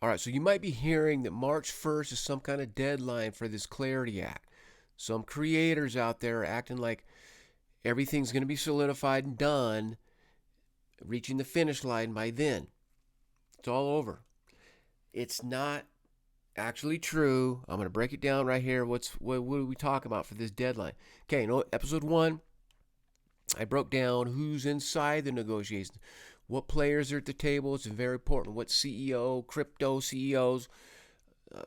All right, so you might be hearing that March 1st is some kind of deadline for this Clarity Act. Some creators out there are acting like everything's going to be solidified and done, reaching the finish line by then. It's all over. It's not actually true. I'm going to break it down right here. What are we talking about for this deadline? Okay, episode 1, I broke down who's inside the negotiations, what players are at the table. It's very important. What CEO, crypto CEOs,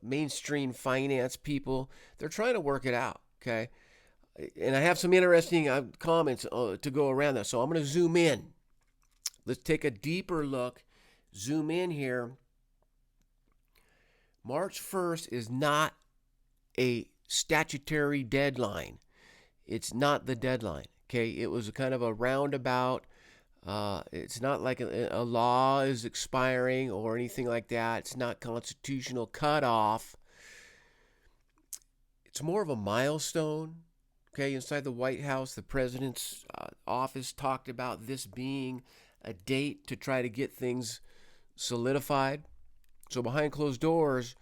mainstream finance people, they're trying to work it out, okay? And I have some interesting comments to go around that. So I'm going to zoom in. Let's take a deeper look. Zoom in here. March 1st is not a statutory deadline. It's not the deadline, okay? It was kind of a roundabout. It's not like a law is expiring or anything like that. It's not constitutional cutoff. It's more of a milestone. Okay, inside the White House, the president's office talked about this being a date to try to get things solidified. So behind closed doors,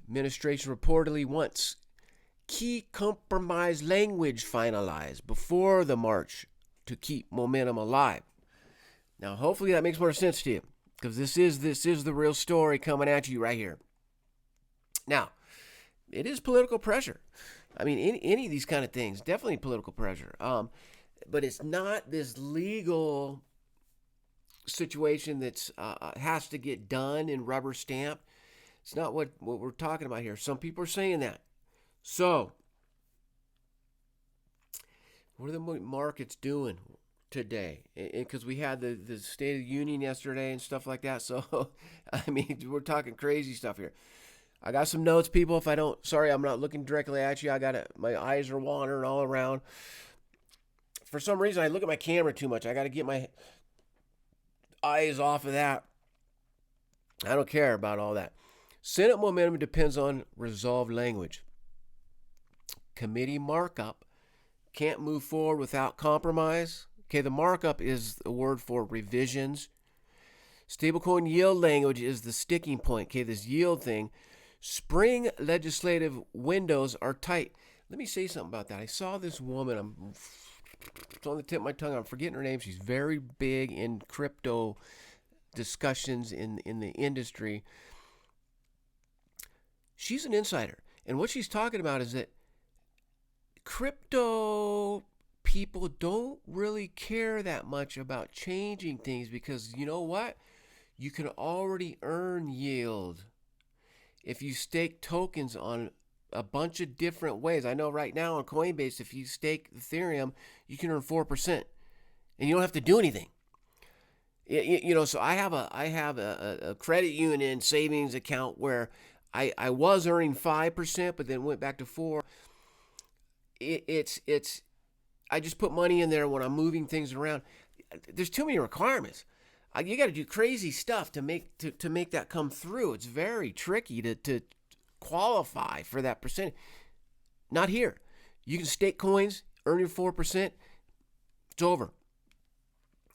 administration reportedly wants key compromise language finalized before the march to keep momentum alive. Now, hopefully that makes more sense to you, because this is the real story coming at you right here. Now, it is political pressure. I mean, any of these kind of things, definitely political pressure. But it's not this legal situation that's has to get done and rubber stamped. It's not what we're talking about here. Some people are saying that. So, what are the markets doing today? Because we had the State of the Union yesterday and stuff like that. So, I mean, we're talking crazy stuff here. I got some notes, people. Sorry, I'm not looking directly at you. My eyes are wandering all around. For some reason, I look at my camera too much. I got to get my eyes off of that. I don't care about all that. Senate momentum depends on resolved language. Committee markup can't move forward without compromise. Okay, the markup is the word for revisions. Stablecoin yield language is the sticking point. Okay, this yield thing. Spring legislative windows are tight. Let me say something about that. I saw this woman. It's on the tip of my tongue. I'm forgetting her name. She's very big in crypto discussions in the industry. She's an insider. And what she's talking about is that crypto people don't really care that much about changing things, because you know what? You can already earn yield if you stake tokens on a bunch of different ways. I know right now on Coinbase, if you stake Ethereum, you can earn 4%, and you don't have to do anything. So I have a credit union savings account where I was earning 5%, but then went back to 4%. I just put money in there when I'm moving things around. There's too many requirements. You got to do crazy stuff to make that come through. It's very tricky to qualify for that percentage. Not here. You can stake coins, earn your 4%. It's over.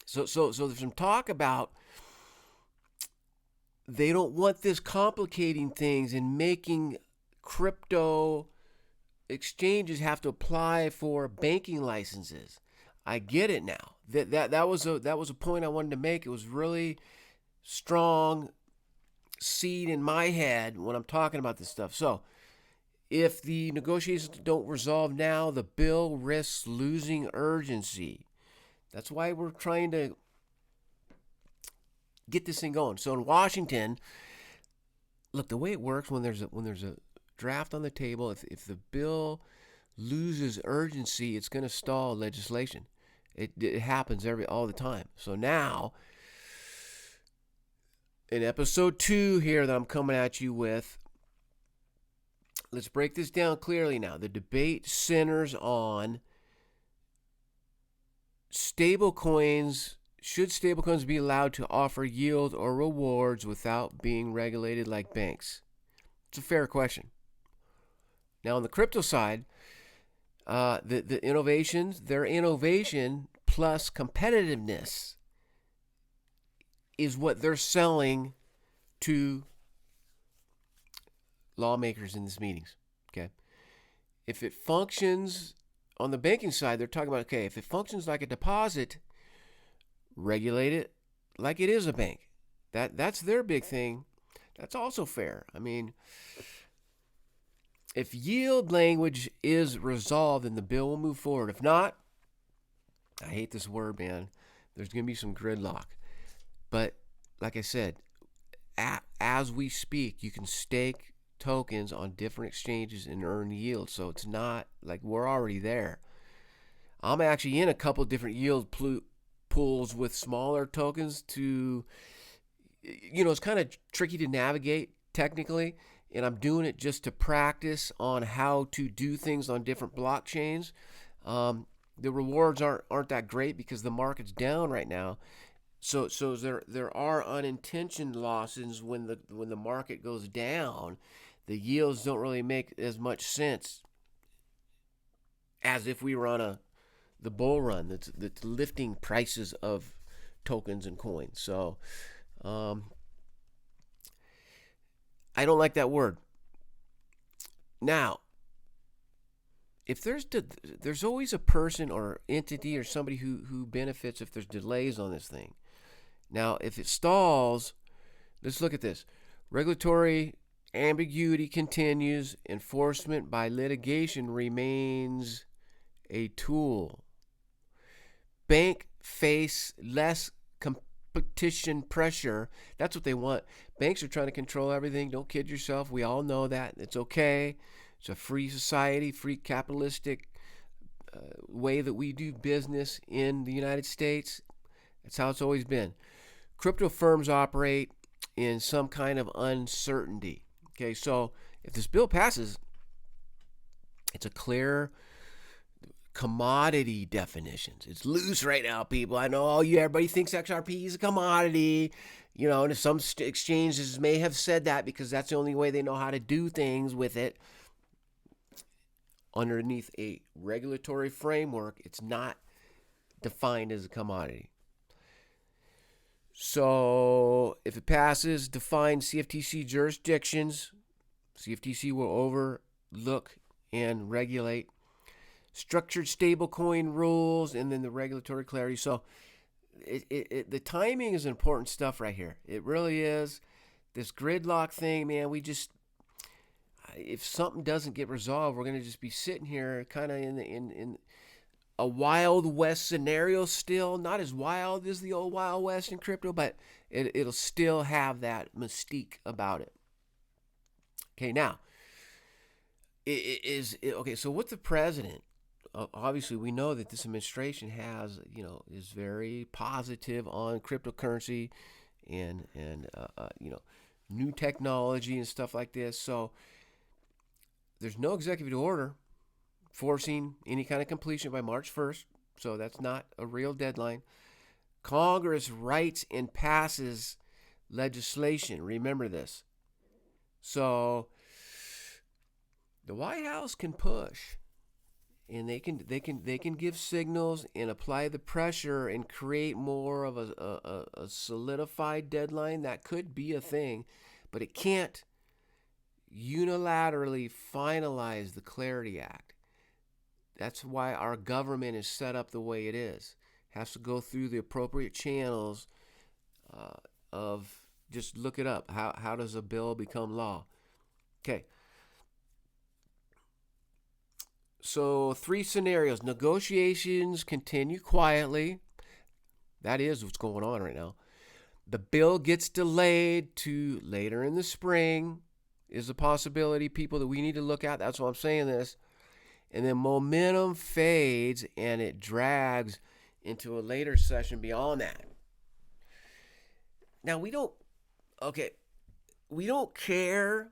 So there's some talk about they don't want this complicating things and making crypto exchanges have to apply for banking licenses. I get it now. That was a point I wanted to make. It was really strong seed in my head when I'm talking about this stuff. So, if the negotiations don't resolve now, the bill risks losing urgency. That's why we're trying to get this thing going. So in Washington, look, the way it works when there's a draft on the table, if the bill loses urgency, it's going to stall legislation. It happens all the time. So now, in episode 2 here that I'm coming at you with, let's break this down clearly now. The debate centers on stablecoins. Should stablecoins be allowed to offer yield or rewards without being regulated like banks? It's a fair question. Now, on the crypto side, the innovations, their innovation plus competitiveness is what they're selling to lawmakers in these meetings. Okay, if it functions on the banking side, they're talking about, okay, if it functions like a deposit, regulate it like it is a bank. That's their big thing. That's also fair. I mean, if yield language is resolved, then the bill will move forward. If not, I hate this word, man. There's going to be some gridlock. But like I said, as we speak, you can stake tokens on different exchanges and earn yield. So it's not like we're already there. I'm actually in a couple different yield pools with smaller tokens to, it's kind of tricky to navigate technically. And I'm doing it just to practice on how to do things on different blockchains. The rewards aren't that great because the market's down right now. So there are unintentional losses when the market goes down. The yields don't really make as much sense as if we were on the bull run that's lifting prices of tokens and coins. So I don't like that word. Now, if there's always a person or entity or somebody who benefits if there's delays on this thing. Now, if it stalls, let's look at this. Regulatory ambiguity continues. Enforcement by litigation remains a tool. Bank face less competition pressure. That's what they want. Banks are trying to control everything. Don't kid yourself. We all know that. It's okay. It's a free society, free capitalistic way that we do business in the United States. That's how it's always been. Crypto firms operate in some kind of uncertainty. Okay, so if this bill passes, it's a clear commodity definitions. It's loose right now, people. I know everybody thinks XRP is a commodity. And some exchanges may have said that because that's the only way they know how to do things with it. Underneath a regulatory framework, it's not defined as a commodity. So if it passes, define CFTC jurisdictions. CFTC will overlook and regulate structured stablecoin rules and then the regulatory clarity. So the timing is important stuff right here. It really is. This gridlock thing, man, if something doesn't get resolved, we're going to just be sitting here kind of in a Wild West scenario still. Not as wild as the old Wild West in crypto, but it'll still have that mystique about it. Okay, now, okay, so with the president, obviously we know that this administration is very positive on cryptocurrency and new technology and stuff like this. So there's no executive order forcing any kind of completion by March 1st, so that's not a real deadline. Congress writes and passes legislation. Remember this. So the White House can push, and they can give signals and apply the pressure and create more of a solidified deadline. That could be a thing, but it can't unilaterally finalize the Clarity Act. That's why our government is set up the way it is. It has to go through the appropriate channels of, just look it up. How does a bill become law? Okay. So 3 scenarios. Negotiations continue quietly. That is what's going on right now. The bill gets delayed to later in the spring is a possibility, people, that we need to look at. That's why I'm saying this. And then momentum fades and it drags into a later session beyond that. Now, we don't care.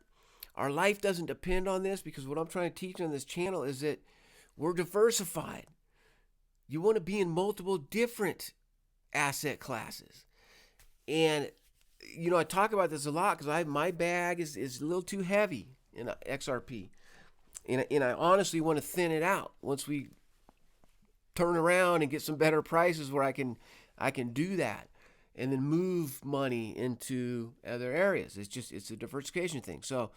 Our life doesn't depend on this, because what I'm trying to teach on this channel is that we're diversified. You want to be in multiple different asset classes. And, I talk about this a lot because my bag is a little too heavy in XRP. And I honestly want to thin it out once we turn around and get some better prices where I can do that and then move money into other areas. It's a diversification thing. So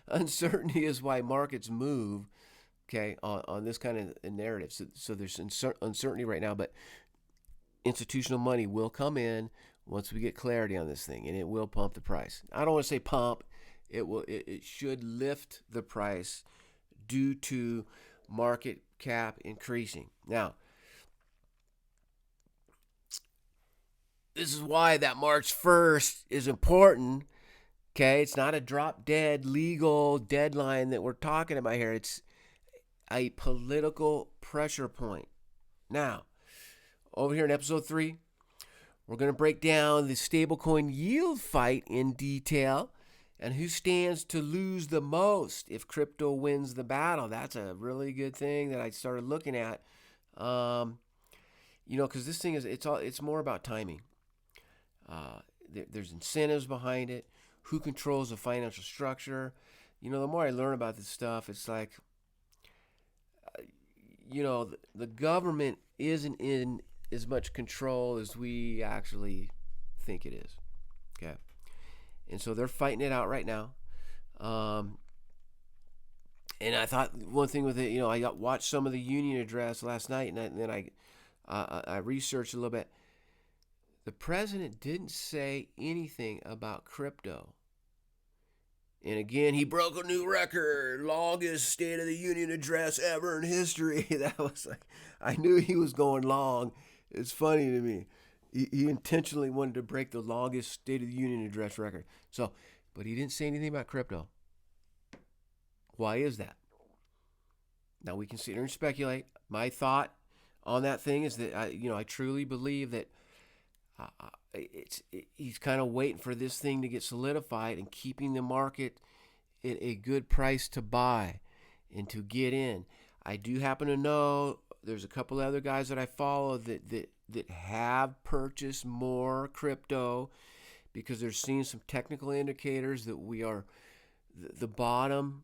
Uncertainty is why markets move, okay, on this kind of narrative. So there's uncertainty right now, but institutional money will come in once we get clarity on this thing, and it will pump the price. I don't want to say pump. It should lift the price due to market cap increasing. Now, this is why that March 1st is important. Okay, it's not a drop dead legal deadline that we're talking about here. It's a political pressure point. Now, over here in episode 3, we're going to break down the stablecoin yield fight in detail and who stands to lose the most if crypto wins the battle. That's a really good thing that I started looking at. Because this thing it's more about timing. There's incentives behind it. Who controls the financial structure? The more I learn about this stuff, it's like, the government isn't in as much control as we actually think it is. Okay. And so they're fighting it out right now. And I thought one thing with it, I watched some of the union address last night, and then I researched a little bit. The president didn't say anything about crypto. And again, he broke a new record, longest State of the Union address ever in history. That was like, I knew he was going long. It's funny to me. He intentionally wanted to break the longest State of the Union address record. But he didn't say anything about crypto. Why is that? Now we can sit here and speculate. My thought on that thing is that I truly believe that he's kind of waiting for this thing to get solidified and keeping the market at a good price to buy and to get in. I do happen to know there's a couple other guys that I follow that have purchased more crypto because they're seeing some technical indicators that the bottom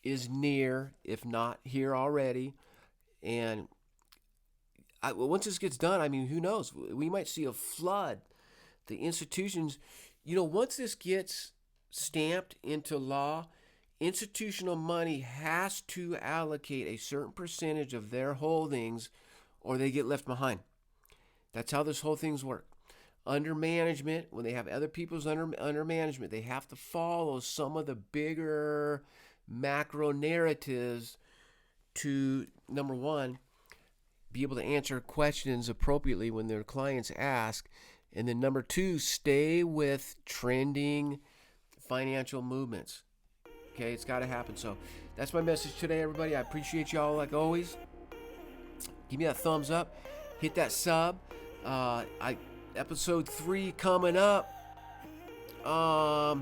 is near, if not here already. And once this gets done, who knows? We might see a flood. The institutions, once this gets stamped into law, institutional money has to allocate a certain percentage of their holdings or they get left behind. That's how this whole thing's work. Under management, when they have other people's under management, they have to follow some of the bigger macro narratives to, number one, be able to answer questions appropriately when their clients ask. And then number two, stay with trending financial movements. Okay, it's got to happen. So that's my message today, everybody. I appreciate y'all like always. Give me that thumbs up. Hit that sub. Episode 3 coming up. I'll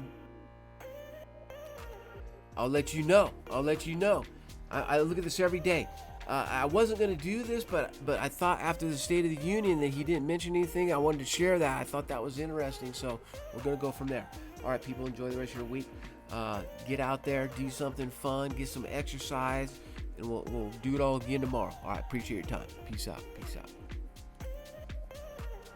let you know. I look at this every day. I wasn't going to do this, but I thought after the State of the Union that he didn't mention anything. I wanted to share that. I thought that was interesting, so we're going to go from there. All right, people, enjoy the rest of your week. Get out there, do something fun, get some exercise, and we'll do it all again tomorrow. All right, appreciate your time. Peace out.